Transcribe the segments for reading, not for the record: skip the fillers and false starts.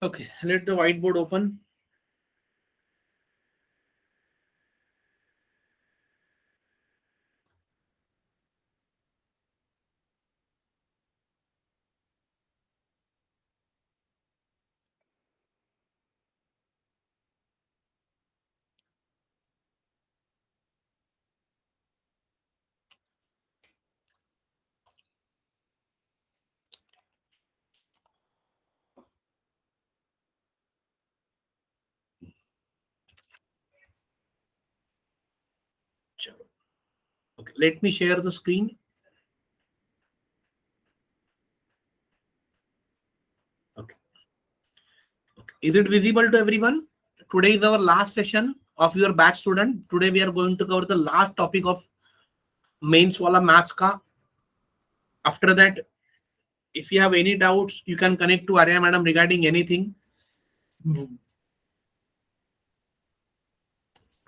Okay, let the whiteboard open. Okay, let me share the screen. Okay. Okay. Is it visible to everyone? Today is our last session of your batch student. Today we are going to cover the last topic of mains wala maths ka. After that, if you have any doubts, you can connect to Arya madam regarding anything.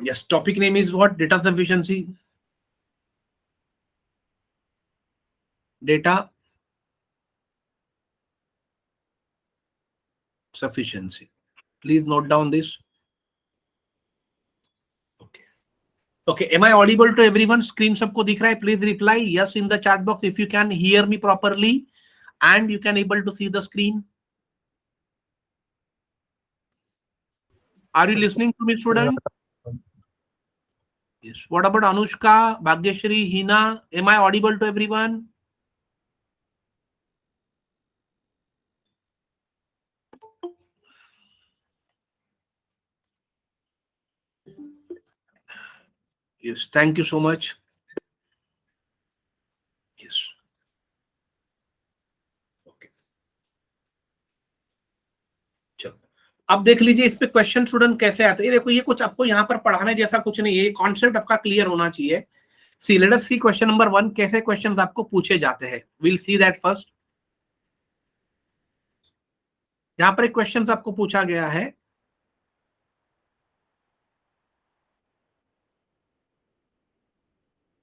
Yes, topic name is what? Data sufficiency. Data sufficiency. Please note down this. Okay. Okay. Am I audible to everyone? Screen सबको दिख रहा है? Please reply yes in the chat box if you can hear me properly and you can able to see the screen. Are you listening to me, student? Yes. What about Anushka, Bhagyashri, Hina? Am I audible to everyone? Yes. Thank you so much. Yes. Okay. चलो अब देख लीजिए इस पे question student कैसे आते हैं। देखो ये कुछ आपको यहाँ पर पढ़ाने जैसा कुछ नहीं है, ये कॉन्सेप्ट आपका क्लियर होना चाहिए। सी लेट अस सी क्वेश्चन नंबर 1 कैसे क्वेश्चंस आपको पूछे जाते हैं। Will see that first. यहाँ पर एक क्वेश्चन आपको पूछा गया है,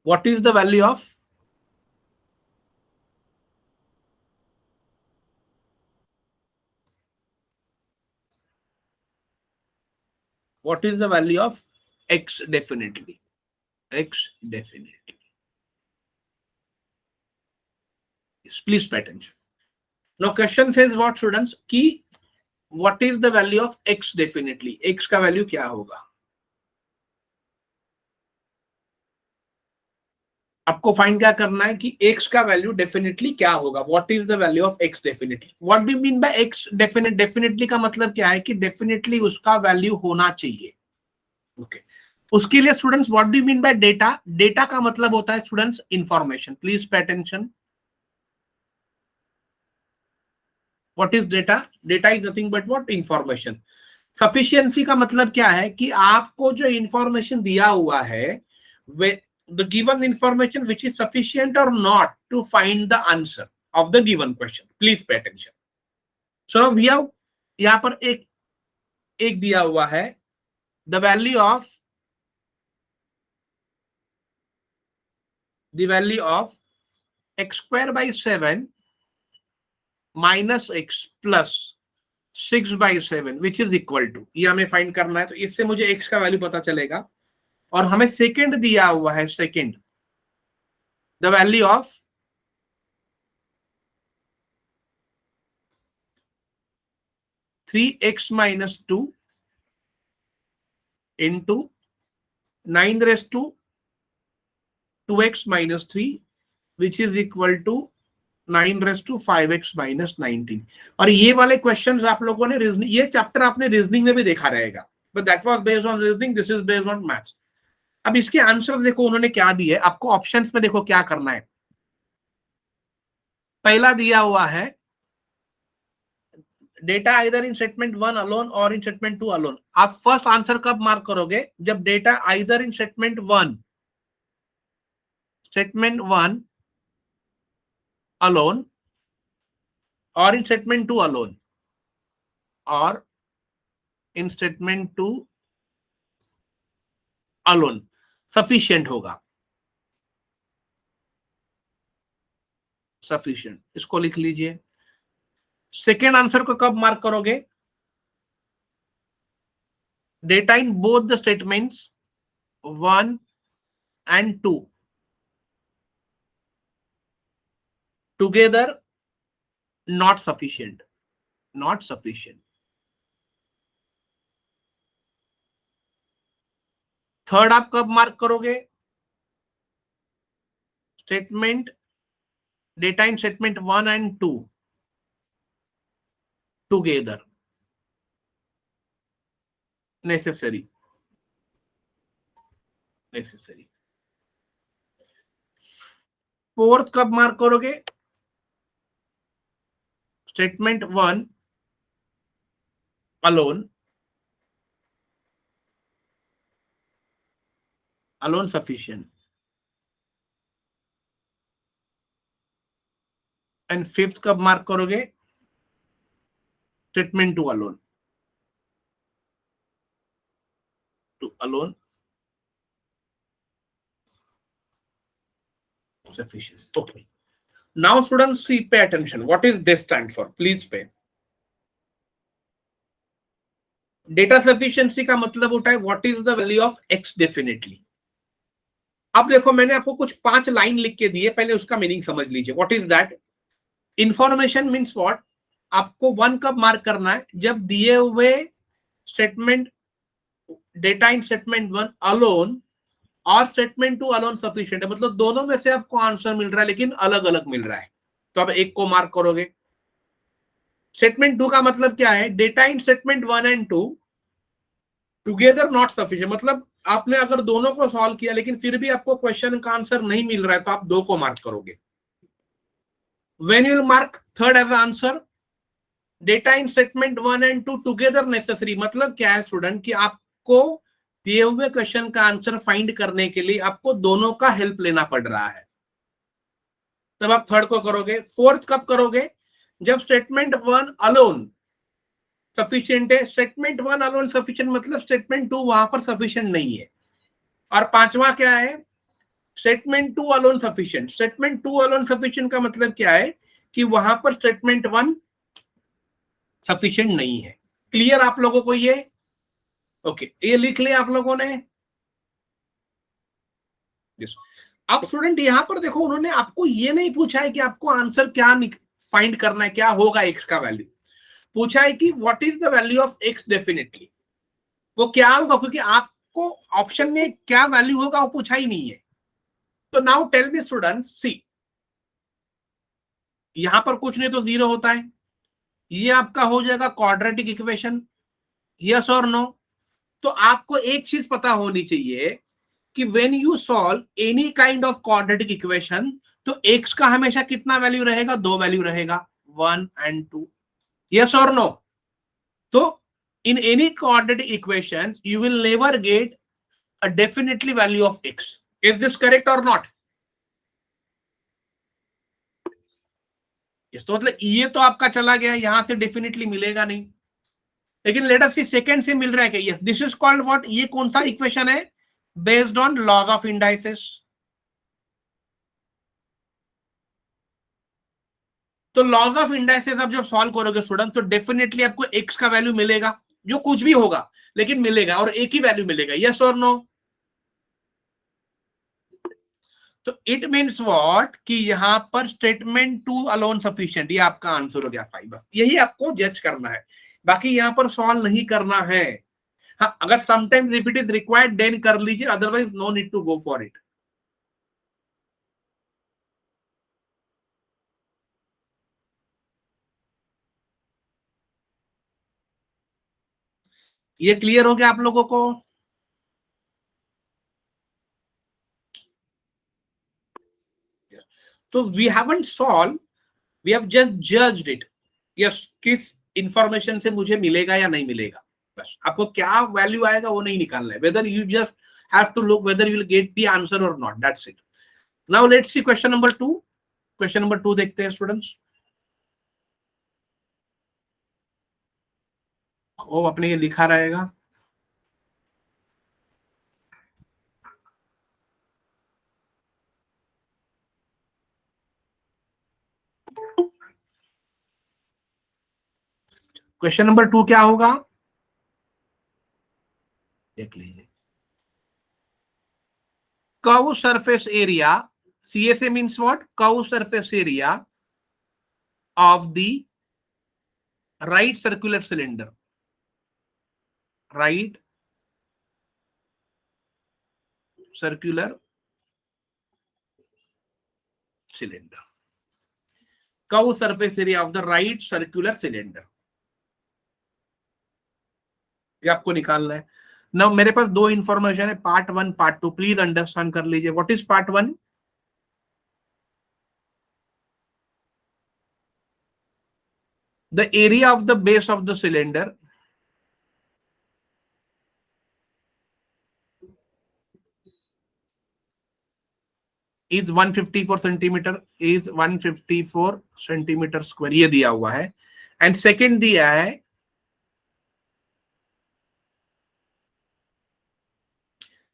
what is the value of what is the value of x definitely? X definitely. Yes, please pay attention. Now question says what students कि what is the value of x definitely? X का value क्या होगा? आपको find क्या करना है कि x का वैल्यू डेफिनेटली क्या होगा? What is the value of x definitely? What do you mean by x definite? Definitely का मतलब क्या है कि डेफिनेटली उसका वैल्यू होना चाहिए। ओके उसके लिए students what do you mean by data? Data का मतलब होता है students information. Please pay attention. What is data? Data is nothing but what? Information. Sufficiency का मतलब क्या है कि आपको जो इंफॉर्मेशन दिया हुआ है the given information which is sufficient or not to find the answer of the given question. Please pay attention. So now we have यहां पर एक दिया हुआ है the value of x square by 7 minus x plus 6 by 7 which is equal to, ये हमें find करना है। तो इससे मुझे x का वैल्यू पता चलेगा और हमें सेकंड दिया हुआ है, second the value of three x minus two into 9 raise to 2x minus 3 which is equal to 9 raise to 5x minus 19। और ये वाले क्वेश्चंस आप लोगों ने रीजनिंग, ये चैप्टर आपने रीजनिंग में भी देखा रहेगा, but that was based on reasoning, this is based on maths. अब इसके आंसर देखो उन्होंने क्या दिए आपको, ऑप्शंस में देखो क्या करना है। पहला दिया हुआ है data either in statement 1 alone और इन स्टेटमेंट 2 अलोन। आप फर्स्ट आंसर कब मार्क करोगे? जब data either in statement 1 alone और इन स्टेटमेंट 2 अलोन और इन स्टेटमेंट 2 अलोन सफिशिएंट होगा। सफिशिएंट इसको लिख लीजिए। सेकेंड आंसर को कब मार्क करोगे? data in both the statements 1 and 2 together not sufficient, not sufficient. Third आप कब मार्क करोगे? Statement data in statement 1 and 2 together necessary, necessary. Fourth कब मार्क करोगे? Statement 1 alone sufficient. And fifth कब mark करोगे? Statement 2 alone sufficient. Okay. Now students, see, pay attention. What is this stand for? Please pay. Data sufficiency का मतलब होता है what is the value of x definitely. अब देखो मैंने आपको कुछ 5 लाइन लिख के दिए, पहले उसका मीनिंग समझ लीजिए. What is that? Information means what? आपको 1 कब मार्क करना है? जब दिए हुए statement data in statement 1 alone और स्टेटमेंट 2 अलोन सफिशिएंट है, मतलब दोनों में से आपको आंसर मिल रहा है लेकिन अलग अलग मिल रहा है, तो अब एक को मार्क करोगे. स्टेटमेंट 2 का मतलब क्या है? Data in statement 1 and 2 together not sufficient, मतलब आपने अगर दोनों को सॉल्व किया लेकिन फिर भी आपको क्वेश्चन का आंसर नहीं मिल रहा है तो आप 2 को मार्क करोगे. When you mark third as answer data in statement 1 and 2 together necessary, मतलब क्या है स्टूडेंट कि आपको दिए हुए क्वेश्चन का आंसर फाइंड करने के लिए आपको दोनों का हेल्प लेना पड़ रहा है, तब आप थर्ड को करोगे. फोर्थ कब करोगे? जब स्टेटमेंट 1 अलोन सफिशिएंट है. स्टेटमेंट 1 अलोन सफिशिएंट मतलब स्टेटमेंट 2 वहां पर सफिशिएंट नहीं है. और पांचवा क्या है? Statement 2 alone sufficient. Statement 2 alone sufficient का मतलब क्या है कि वहां पर स्टेटमेंट 1 सफिशिएंट नहीं है. क्लियर आप लोगों को ये? ओके, ये लिख लिया आप लोगों ने? अब स्टूडेंट यहां पर देखो, उन्होंने आपको ये नहीं पूछा है कि आपको आंसर क्या फाइंड करना है, क्या होगा एक्स का वैल्यू. पूछा है कि what is the value of x definitely. वो क्या होगा, क्योंकि आपको ऑप्शन में क्या वैल्यू होगा वो पूछा ही नहीं है. तो नाउ टेल मी स्टूडेंट्स, सी यहां पर कुछ नहीं तो 0 होता है. ये आपका हो जाएगा क्वाड्रेटिक इक्वेशन. यस और नो? तो आपको एक चीज पता होनी चाहिए कि when you solve any kind of quadratic equation तो एक्स का हमेशा कितना वैल्यू रहेगा? 2 वैल्यू रहेगा, 1 and 2. यस और नो? तो in any quadratic equations you will never get a definitely value of x. Is this correct or not? yes, तो मतलब ये तो आपका चला गया, यहां से डेफिनेटली मिलेगा नहीं. लेकिन लेट अस सी सेकंड से मिल रहा है क्या? Yes, this is called what? ये कौन सा इक्वेशन है? Based on laws of indices. तो लॉज ऑफ इंडाइसेस आप जब सॉल्व करोगे स्टूडेंट तो डेफिनेटली आपको एक्स का वैल्यू मिलेगा, जो कुछ भी होगा लेकिन मिलेगा, और एक ही वैल्यू मिलेगा. यस और नो? तो इट मीन्स व्हाट कि यहां पर स्टेटमेंट 2 अलोन सफिशिएंट, ये आपका आंसर हो गया 5. बस यही आपको जज करना है, बाकी यहां पर सॉल्व नहीं करना है. हाँ, अगर sometimes if it is required then कर लीजिए, otherwise no need to go for it. ये क्लियर हो गया आप लोगों को? तो we haven't solve, we have just judged it. Yes, किस इंफॉर्मेशन से मुझे मिलेगा या नहीं मिलेगा, बस आपको क्या वैल्यू आएगा वो नहीं निकालना है. Whether you just have to look whether you will get the answer और not, that's it. Now let's see question number 2. Question number 2 देखते हैं स्टूडेंट्स. वो अपने ये लिखा रहेगा. क्वेश्चन नंबर 2 क्या होगा? देख लीजिए, curve surface area, CSA means what, curve surface area of the right circular cylinder, right circular cylinder, curve surface area of the right circular cylinder, ये आपको निकालना है ना। मेरे पास दो इंफॉर्मेशन है, पार्ट 1 पार्ट 2, प्लीज अंडरस्टैंड कर लीजिए। What is part 1? The area of the base of the cylinder is 154 centimetre, is 154 centimetre square, ये दिया हुआ है। एंड सेकेंड दिया है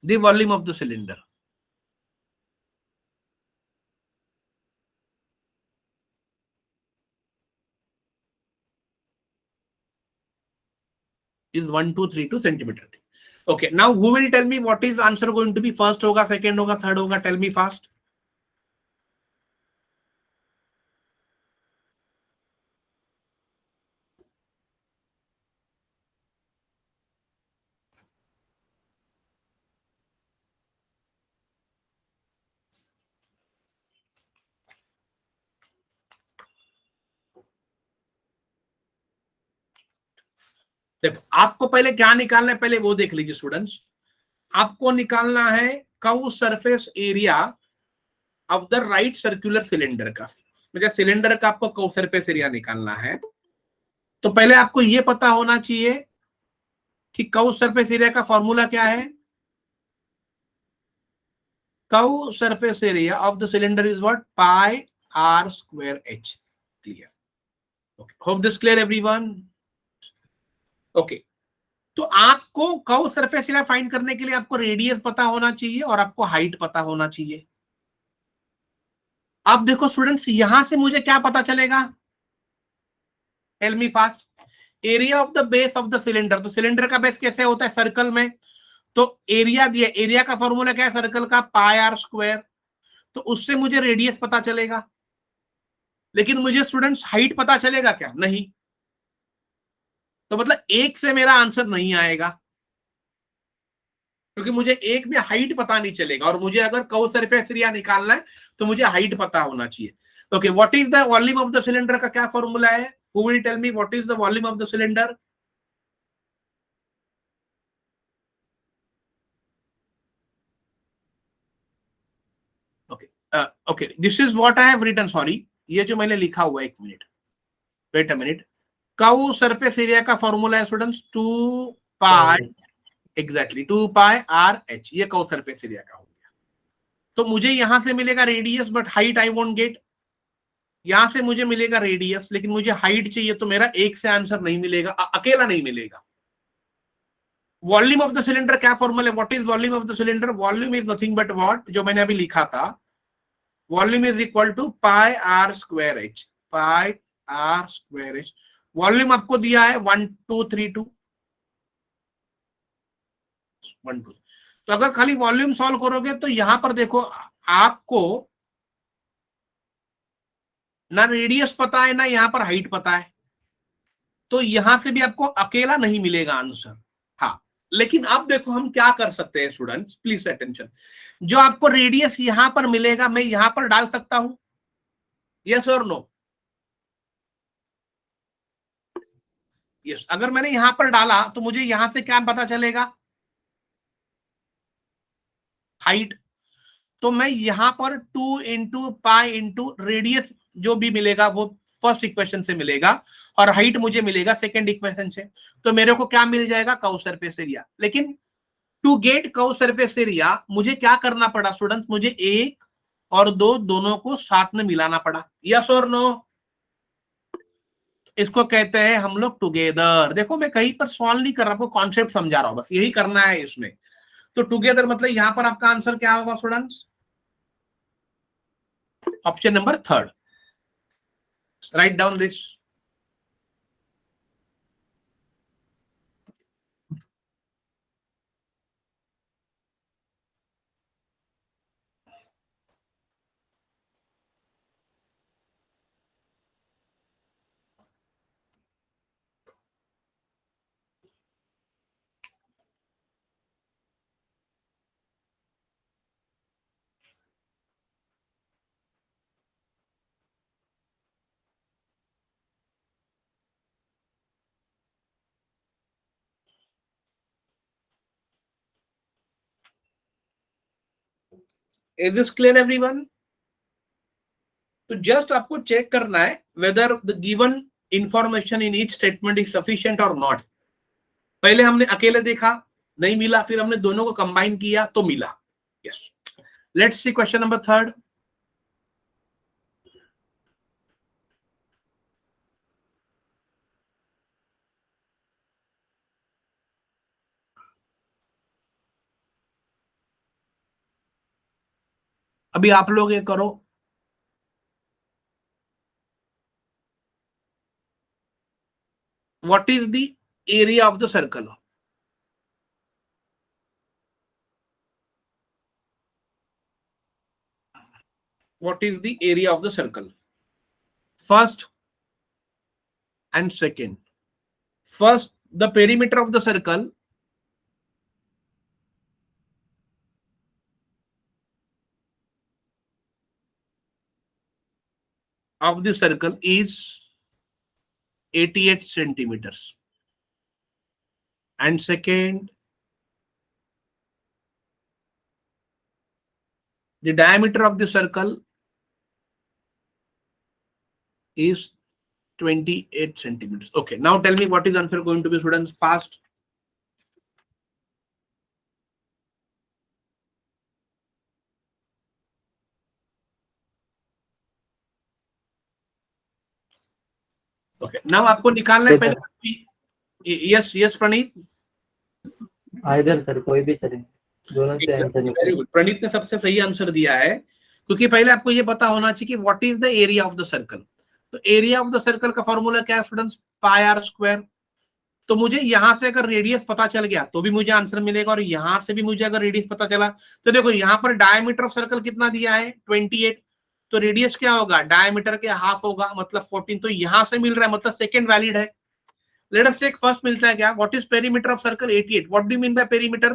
the volume of the cylinder, is 1232 centimetre. Okay, now who will tell me what is answer going to be, first होगा, second होगा, third होगा? Tell me fast. देखो, आपको पहले क्या निकालना है, पहले वो देख लीजिए स्टूडेंट्स। आपको निकालना है curve surface area of the right circular cylinder का, मुझे सिलेंडर का आपको कर्व सरफेस एरिया निकालना है। तो पहले आपको ये पता होना चाहिए कि कर्व सरफेस एरिया का फॉर्मूला क्या है। Curve surface area of the cylinder is what, pi r square h. Clear? Okay, hope this clear everyone? Okay, तो आपको कर्व सरफेस एरिया फाइंड करने के लिए आपको रेडियस पता होना चाहिए और आपको हाइट पता होना चाहिए। अब देखो स्टूडेंट्स, यहां से मुझे क्या पता चलेगा, tell me fast. Area of the base of the cylinder, तो सिलेंडर का बेस कैसे होता है, सर्कल में। तो एरिया दिया, एरिया का फॉर्मूला क्या है सर्कल का, पाई आर स्क्वायर। तो उससे मुझे रेडियस पता चलेगा, लेकिन मुझे स्टूडेंट्स हाइट पता चलेगा क्या, नहीं। तो मतलब एक से मेरा आंसर नहीं आएगा, क्योंकि मुझे एक में हाइट पता नहीं चलेगा, और मुझे अगर कर्व सरफेस एरिया निकालना है तो मुझे हाइट पता होना चाहिए। Okay, what is the volume of the cylinder का क्या फॉर्मूला है, who will tell me what is the volume of the cylinder? Okay, okay, this is what I have written, sorry, ये जो मैंने लिखा हुआ है, एक minute, wait a minute. Curve surface area का फॉर्मूला है students 2 pi, exactly 2 pi r h, ये कर्व सरफेस एरिया का हो गया। तो मुझे यहां से मिलेगा radius, but height I won't get. यहां से मुझे मिलेगा रेडियस, लेकिन मुझे हाइट चाहिए, तो मेरा एक से आंसर नहीं मिलेगा, अकेला नहीं मिलेगा। वॉल्यूम ऑफ द सिलेंडर क्या फॉर्मूला है, what is volume of the cylinder? Volume is nothing but what, जो मैंने अभी लिखा था, volume is equal to pi r square h, pi r square h. Volume आपको दिया है 1232, 12। तो अगर खाली वॉल्यूम सॉल्व करोगे तो यहां पर देखो, आपको ना रेडियस पता है, ना यहां पर हाइट पता है, तो यहां से भी आपको अकेला नहीं मिलेगा आंसर। हाँ, लेकिन अब देखो हम क्या कर सकते हैं स्टूडेंट्स, प्लीज अटेंशन। जो आपको रेडियस यहां पर मिलेगा, मैं यहां पर डाल सकता हूं, यस और नो? यस, अगर मैंने यहां पर डाला तो मुझे यहां से क्या पता चलेगा, हाइट। तो मैं यहां पर 2 इंटू पाई इंटू रेडियस जो भी मिलेगा वो फर्स्ट इक्वेशन से मिलेगा, और हाइट मुझे मिलेगा सेकंड इक्वेशन से। तो मेरे को क्या मिल जाएगा, कर्व सरफेस एरिया। लेकिन to get curve surface area मुझे क्या करना पड़ा स्टूडेंट्स, मुझे एक और दो दोनों को साथ में मिलाना पड़ा, यस और नो? इसको कहते हैं हम लोग टुगेदर। देखो, मैं कहीं पर सॉल्व नहीं कर रहा, आपको कॉन्सेप्ट समझा रहा हूं, बस यही करना है इसमें। तो टुगेदर मतलब यहां पर आपका आंसर क्या होगा students, option number third. Write down this. Is this clear everyone? तो जस्ट आपको चेक करना है whether the given information in each statement is sufficient और नॉट। पहले हमने अकेले देखा, नहीं मिला, फिर हमने दोनों को कंबाइन किया तो मिला। Yes, let's see question number third. अभी आप लोग ये करो, what is the area of the circle? What is the area of the circle? First and second. First, the perimeter of the circle is 88 centimeters. And second, the diameter of the circle is 28 centimeters. Okay, now tell me what is answer going to be, students? Fast. Okay, now आपको निकालना है पहले। Yes yes प्रणीत, either sir कोई भी चले, दोनों से answer निकले। वेरी गुड, प्रणीत ने सबसे सही आंसर दिया है, क्योंकि पहले आपको ये पता होना चाहिए कि what is the area of the circle. तो एरिया ऑफ द सर्कल का फॉर्मूला क्या है स्टूडेंट्स? पाई आर स्क्वायर। तो मुझे यहां से अगर रेडियस पता चल गया तो भी मुझे आंसर मिलेगा, और यहां से भी मुझे अगर रेडियस पता चला तो देखो यहां पर डायमीटर ऑफ सर्कल कितना दिया है? 28। तो रेडियस क्या होगा? डायमीटर के हाफ होगा, मतलब 14। तो यहां से मिल रहा है, मतलब सेकंड वैलिड है। लेट अस चेक फर्स्ट मिलता है क्या? What is perimeter of circle? 88। What do you mean by perimeter?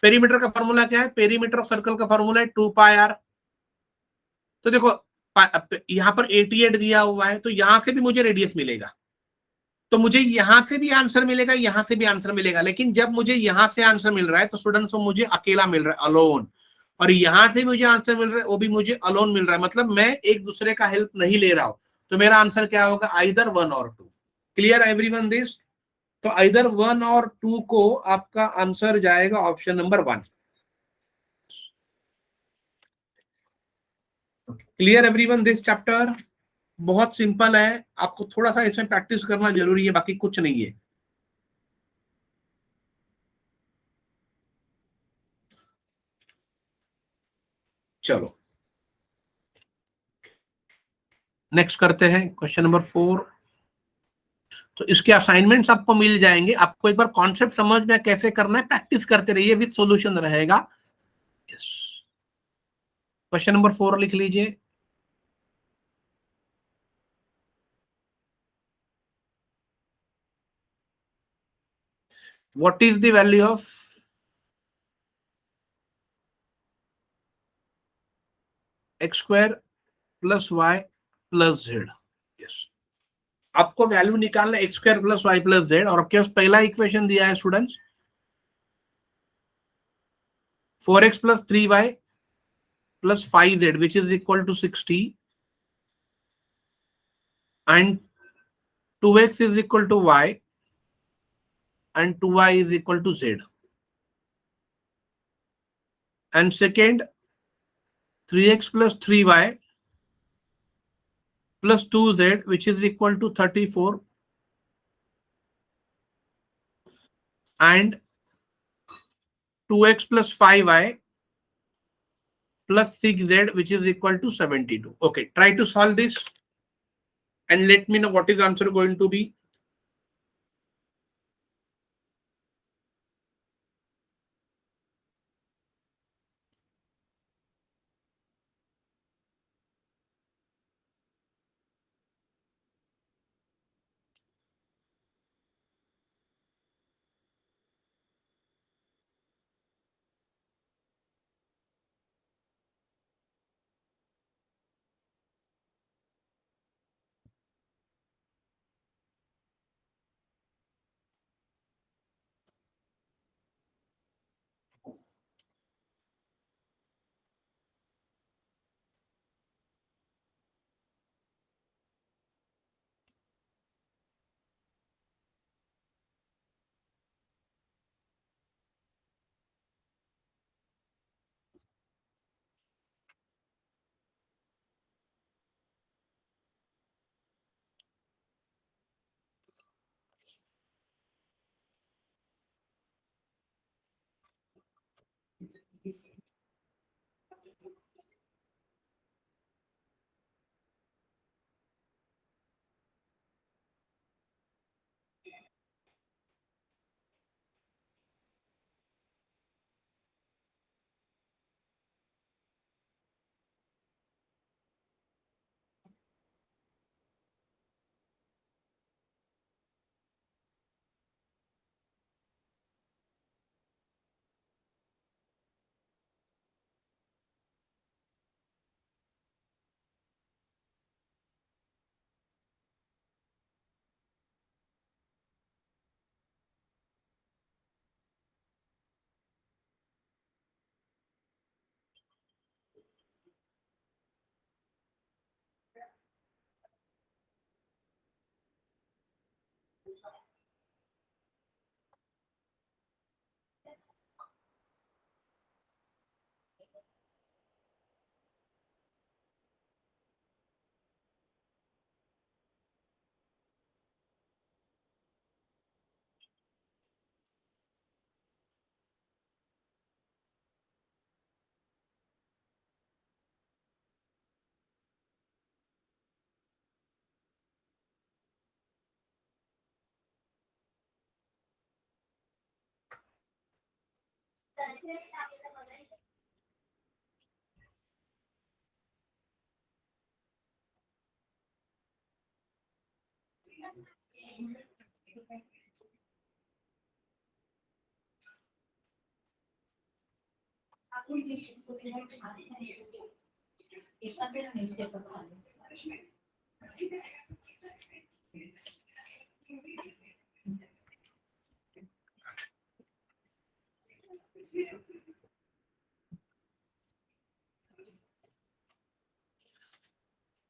Perimeter का फॉर्मूला क्या है? पेरीमीटर ऑफ सर्कल का फॉर्मूला है 2 पाई आर। तो देखो यहां पर 88 दिया हुआ है, तो यहां से भी मुझे रेडियस मिलेगा, तो मुझे यहां से भी आंसर मिलेगा, यहां से भी आंसर मिलेगा। लेकिन जब मुझे यहां से आंसर मिल रहा है तो स्टूडेंट्स को मुझे अकेला मिल रहा है, अलोन। और यहां से मुझे आंसर मिल रहा है, वो भी मुझे अलोन मिल रहा है, मतलब मैं एक दूसरे का हेल्प नहीं ले रहा हूं। तो मेरा आंसर क्या होगा? आइदर 1 और 2। Clear everyone this? तो आइदर 1 और 2 को आपका आंसर जाएगा option number 1। Clear everyone this chapter? बहुत सिंपल है, आपको थोड़ा सा इसमें प्रैक्टिस करना जरूरी है, बाकी कुछ नहीं है। चलो नेक्स्ट करते हैं क्वेश्चन नंबर 4। तो इसके असाइनमेंट्स आपको मिल जाएंगे, आपको एक बार कॉन्सेप्ट समझ में कैसे करना है, प्रैक्टिस करते रहिए, विद सॉल्यूशन रहेगा। यस, क्वेश्चन नंबर 4 लिख लीजिए। What is the value of x square plus y plus z? Yes, आपको वैल्यू निकालना है x square plus y plus z, और आपके पास पहला इक्वेशन दिया है students 4x plus 3y plus 5z which is equal to 60, and 2x is equal to y and 2y is equal to z. And second, 3x plus 3y plus 2z which is equal to 34, and 2x plus 5y plus 6z which is equal to 72. Okay, try to solve this and let me know what is answer going to be.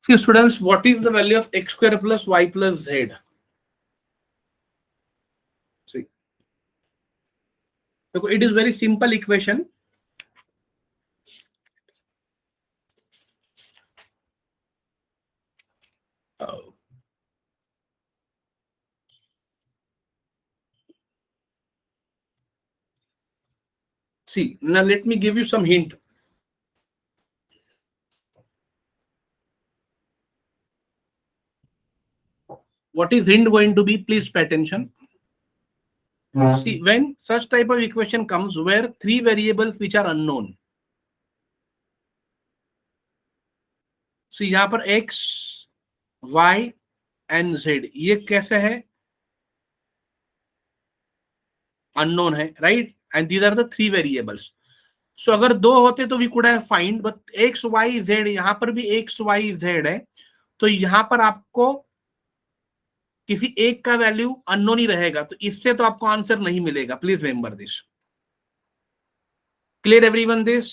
See students, what is the value of x square plus y plus z? See, it is very simple equation. See, now let me give you some hint. What is hint going to be? Please pay attention. See, when such type of equation comes where three variables which are unknown. See, यहाँ पर x, y and z ये कैसे है? Unknown है, right? And these are the three variables. So अगर दो होते तो we could have find, but x, y, z यहाँ पर भी x, y, z है, तो यहाँ पर आपको किसी एक का वैल्यू अननोन ही रहेगा, तो इससे तो आपको आंसर नहीं मिलेगा. Please remember this. Clear everyone this?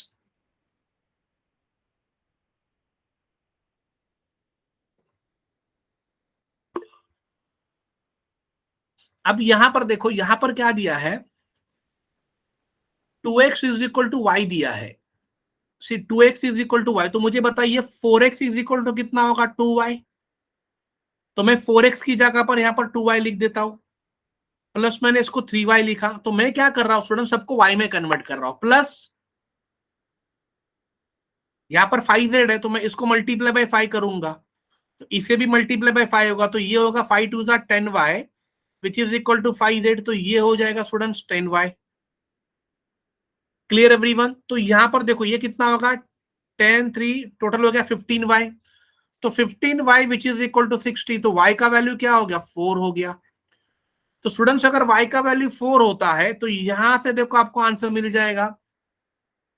अब यहां पर देखो, यहां पर क्या दिया है? 2x is equal to y दिया है. See 2x is equal to y, तो मुझे बताइए 4x इज इक्वल टू कितना होगा? 2y. तो मैं 4x की जगह पर यहां पर 2y लिख देता हूं, प्लस मैंने इसको 3y लिखा. तो मैं क्या कर रहा हूं स्टूडेंट? सबको y में कन्वर्ट कर रहा हूं. प्लस यहां पर 5z है, तो मैं इसको मल्टीप्लाई बाय 5 करूंगा, तो इसे भी मल्टीप्लाई बाय 5 होगा, तो ये होगा 5 2 10y which is equal to 5z. तो ये हो जाएगा स्टूडेंट्स 10y. Clear everyone? तो यहां पर देखो ये कितना होगा? 10 3 टोटल हो गया 15y. तो 15y which is equal to 60. तो y का वैल्यू क्या हो गया? 4 हो गया. तो स्टूडेंट्स अगर y का वैल्यू 4 होता है तो यहां से देखो आपको आंसर मिल जाएगा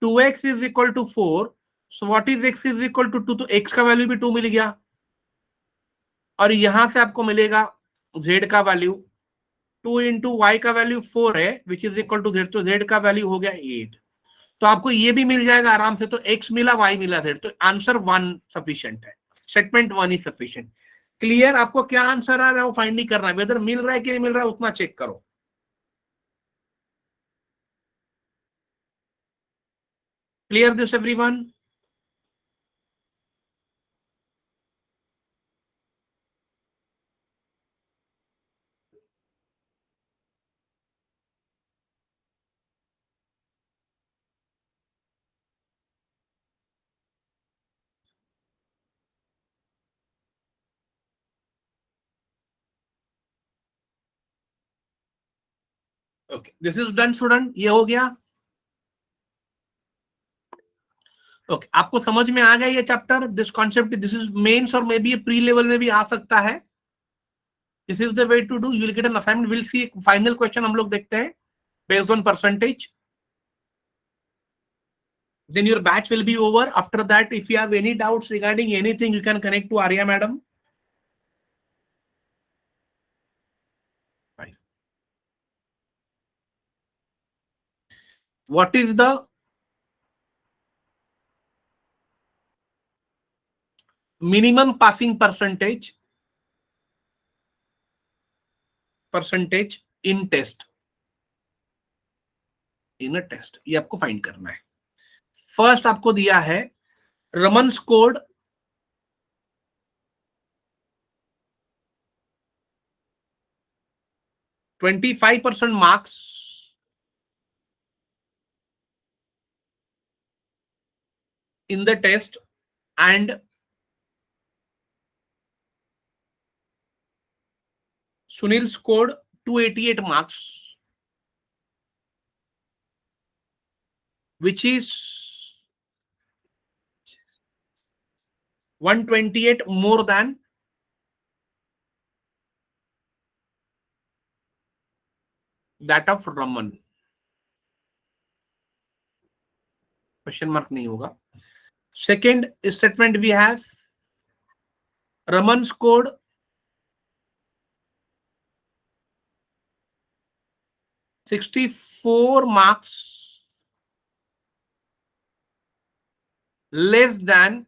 2x is equal to 4. So what is x is equal to 2? तो x का वैल्यू भी 2 मिल गया, और यहां से आपको मिलेगा z का वैल्यू 2 इंटू वाई का वैल्यू 4 है which is equal to z. तो z का वैल्यू हो गया 8. तो आपको ये भी मिल जाएगा आराम से. तो x मिला, y मिला, z. तो आंसर 1 सफिशिएंट है. Statement 1 is sufficient. क्लियर? आपको क्या आंसर आ रहा है वो फाइंड नहीं करना है, वेदर मिल रहा है कि नहीं मिल रहा है उतना चेक करो. Clear this everyone? Okay, this is done student, ये हो गया। ओके, आपको समझ में आ गया ये chapter, this concept, this is mains और मे बी प्री लेवल में भी आ सकता है। This is the way to do, you will get an assignment, will see final question हम लोग देखते हैं based on percentage. Then your batch will be over. After that, if you have any doubts regarding anything, you can connect to Arya madam. Right. What is the minimum passing percentage in test, in a test? ये आपको find करना है। First आपको दिया है Raman scored 25% marks in the test and Sunil scored 288 marks, which is 128 more than that of Raman. Question mark नहीं होगा। Second statement we have Raman scored 64 marks less than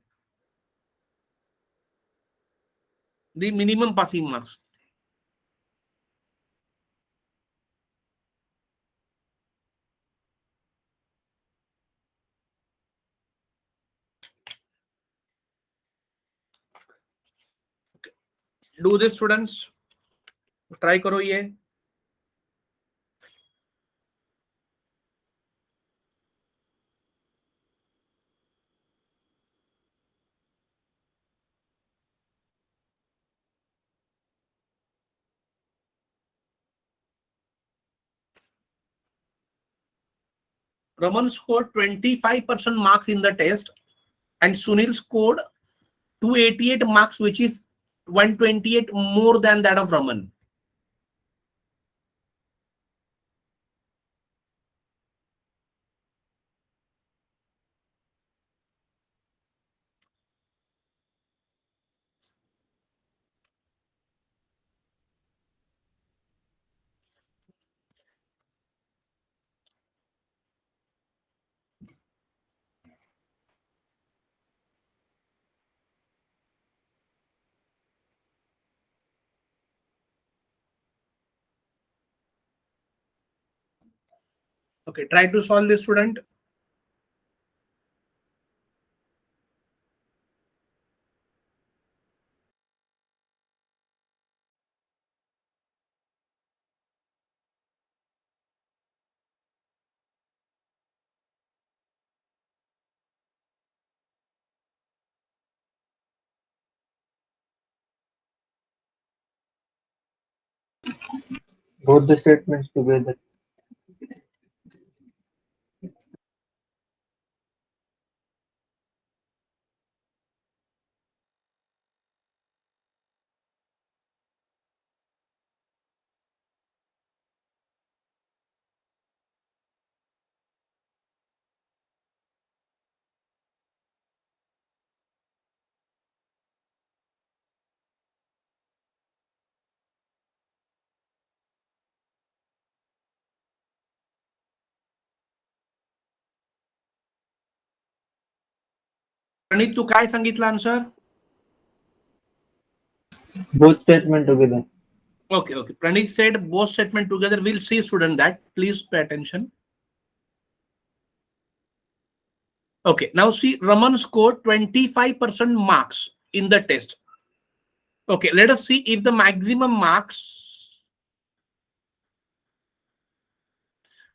the minimum passing marks. Okay. Do this students, try करो ये। Raman scored 25% marks in the test and Sunil scored 288 marks, which is 128 more than that of Raman. Okay, try to solve this student. Both the statements together. प्रणीत, तू काय सांगितलं answer? Both statement together. Okay, okay. Pranit said both statement together. We'll see student that. Please pay attention. Okay, now see Raman scored 25% marks in the test. Okay, let us see if the maximum marks,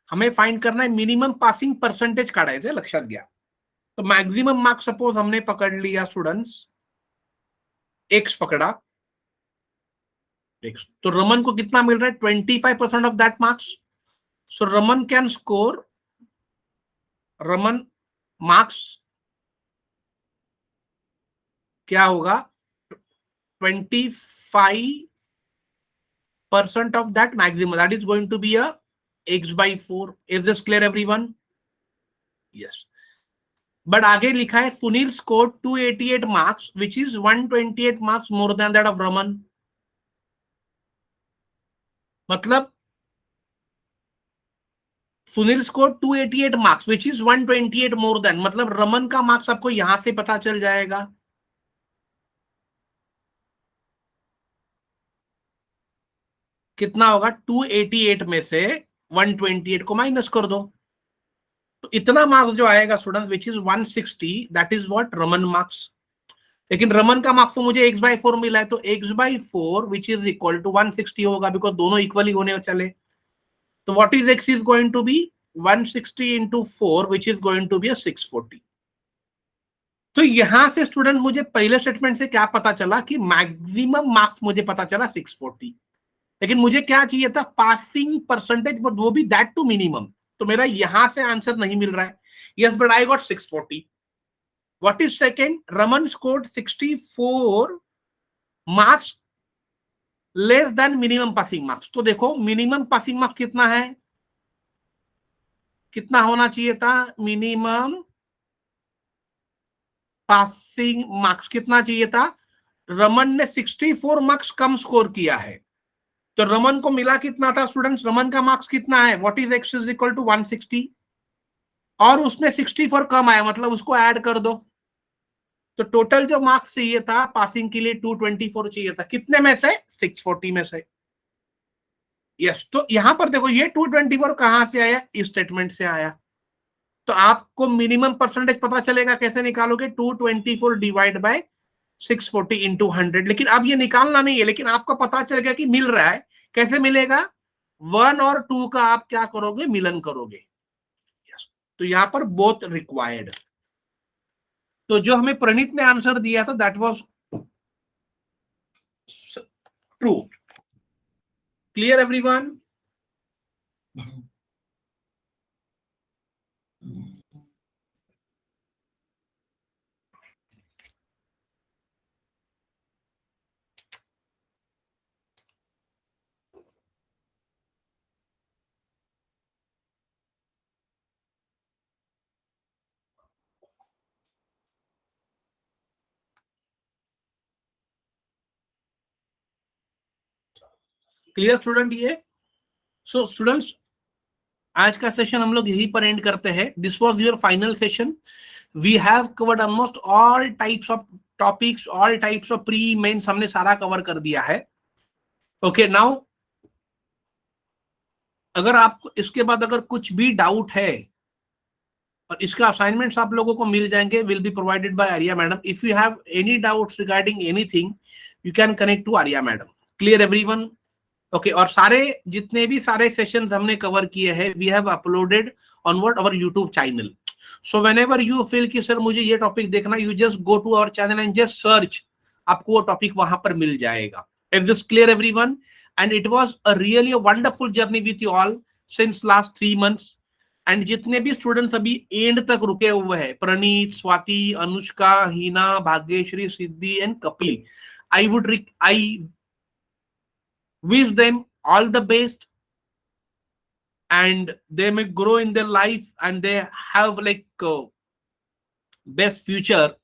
हमें find करना है minimum passing percentage काढायचं आहे, लक्षात घ्या। तो maximum marks suppose हमने पकड़ लिया स्टूडेंट्स, एक्स पकड़ा, एक्स, तो रमन को कितना मिल रहा है? 25% of that marks, So Raman can score, Raman marks क्या होगा 25% of that maximum, that is going to be a x/4. Is this clear everyone? Yes. But आगे लिखा है Sunil scored 288 marks which is 128 marks more than that of Raman. मतलब Sunil score 288 marks which is 128 more than, मतलब रमन का marks आपको यहां से पता चल जाएगा. कितना होगा 288 में से 128 को माइनस कर दो तो इतना मार्क्स जो आएगा students which is 160, that is what Raman marks. लेकिन रमन का मार्क्स तो मुझे x/4 मिला है तो x/4 which is equal to 160 होगा बिकॉज दोनों इक्वली होने चले. तो what is x is going to be 160 into 4 which is going to be a 640. तो यहां से स्टूडेंट मुझे पहले स्टेटमेंट से क्या पता चला कि मैक्सिमम मार्क्स मुझे पता चला 640, लेकिन मुझे क्या चाहिए था पासिंग परसेंटेज, बट वो भी दैट टू मिनिमम. तो मेरा यहां से आंसर नहीं मिल रहा है. Yes but I got 640. What is second? Raman scored 64 marks less than minimum passing marks. तो देखो मिनिमम पासिंग मार्क्स कितना है, कितना होना चाहिए था मिनिमम पासिंग मार्क्स कितना चाहिए था. रमन ने 64 मार्क्स कम स्कोर किया है तो रमन को मिला कितना था स्टूडेंट्स, रमन का मार्क्स कितना है, what is x is equal to 160 और उसने 64 कम आया मतलब उसको ऐड कर दो. तो टोटल जो मार्क्स चाहिए था पासिंग के लिए 224 चाहिए था. कितने में से? 640 में से. यस तो यहां पर देखो ये 224 कहां से आया, इस स्टेटमेंट से आया. तो आपको मिनिमम परसेंटेज पता चलेगा, कैसे निकालोगे 224 डिवाइड बाय 640 इंटू 100. लेकिन अब ये निकालना नहीं है, लेकिन आपको पता चल गया कि मिल रहा है. कैसे मिलेगा? 1 और 2 का आप क्या करोगे, मिलन करोगे. yes. तो यहां पर बोथ रिक्वायर्ड. तो जो हमें प्रणीत ने आंसर दिया था that was true. Clear everyone? Clear student? ये सो स्टूडेंट्स आज का सेशन हम लोग यहीं पर एंड करते हैं. This was your final session. We have covered almost all types of topics, all types of pre mains हमने सारा कवर कर दिया है. ओके नाउ अगर आपको इसके बाद अगर कुछ भी डाउट है और इसका असाइनमेंट्स आप लोगों को मिल जाएंगे, will be provided by Arya madam. If you have any doubts regarding anything you can connect to Arya madam. Clear everyone? Okay और सारे जितने भी सारे सेशंस हमने कवर किए हैं we have uploaded on what our YouTube channel. So whenever you feel कि sir मुझे ये टॉपिक देखना, you just go to our channel and just search, आपको वो टॉपिक वहां पर मिल जाएगा. Is this clear everyone? And it was a really wonderful journey with you all since last 3 months. And जितने भी स्टूडेंट्स अभी एंड तक रुके हुए हैं, प्रणीत, स्वाति, अनुष्का, हीना, भाग्यश्री, सिद्धि and Kapil, I wish them all the best and they may grow in their life and they have like best future.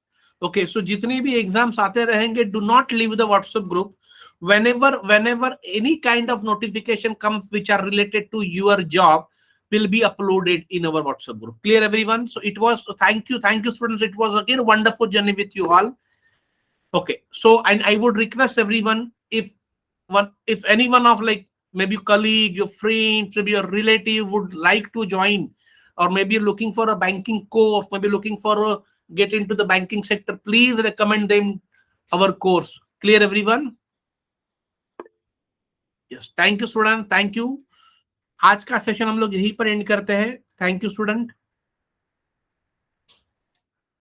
Okay, so जितने भी exams आते रहेंगे, do not leave the WhatsApp group. Whenever any kind of notification comes which are related to your job will be uploaded in our WhatsApp group. Clear everyone? So it was, thank you students. It was again a wonderful journey with you all. Okay, so and I would request everyone, if anyone of like maybe colleague, your friends, maybe your relative would like to join, or maybe you're looking for a banking course, maybe looking for a get into the banking sector, please recommend them our course. Clear everyone? Yes, thank you student, thank you. आज का session हम लोग यहीं पर end करते हैं. Thank you student.